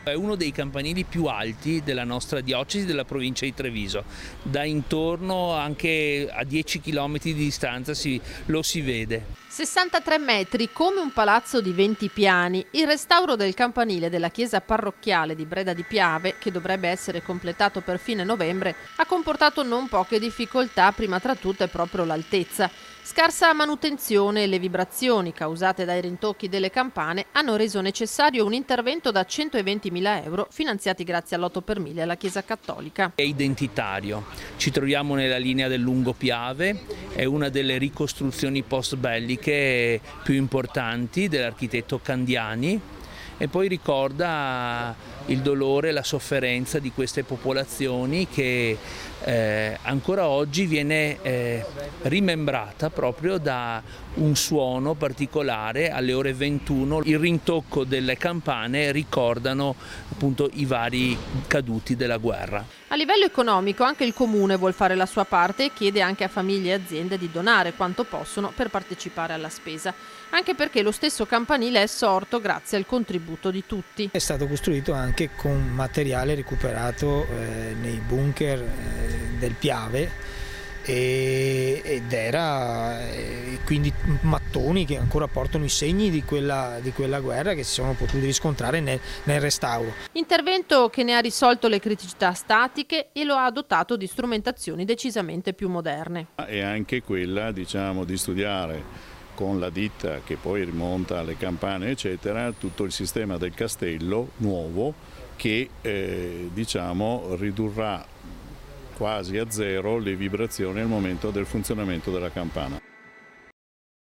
È uno dei campanili più alti della nostra diocesi, della provincia di Treviso. Da intorno, anche a 10 km di distanza, lo si vede. 63 metri, come un palazzo di 20 piani. Il restauro del campanile della chiesa parrocchiale di Breda di Piave, che dovrebbe essere completato per fine novembre, ha comportato non poche difficoltà, prima tra tutte proprio l'altezza. Scarsa manutenzione e le vibrazioni causate dai rintocchi delle campane hanno reso necessario un intervento da 120.000 euro finanziati grazie all'8 per 1000 alla Chiesa Cattolica. È identitario, ci troviamo nella linea del Lungo Piave, è una delle ricostruzioni post belliche più importanti dell'architetto Candiani e poi ricorda il dolore e la sofferenza di queste popolazioni che ancora oggi viene rimembrata proprio da un suono particolare alle ore 21. Il rintocco delle campane ricordano appunto i vari caduti della guerra. A livello economico anche il Comune vuol fare la sua parte e chiede anche a famiglie e aziende di donare quanto possono per partecipare alla spesa, anche perché lo stesso campanile è sorto grazie al contributo di tutti. È stato costruito anche con materiale recuperato nei bunker del Piave ed era quindi mattoni che ancora portano i segni di quella guerra che si sono potuti riscontrare nel restauro. Intervento che ne ha risolto le criticità statiche e lo ha dotato di strumentazioni decisamente più moderne. E anche quella, diciamo, di studiare con la ditta che poi rimonta alle campane eccetera, tutto il sistema del castello nuovo che diciamo ridurrà quasi a zero le vibrazioni al momento del funzionamento della campana.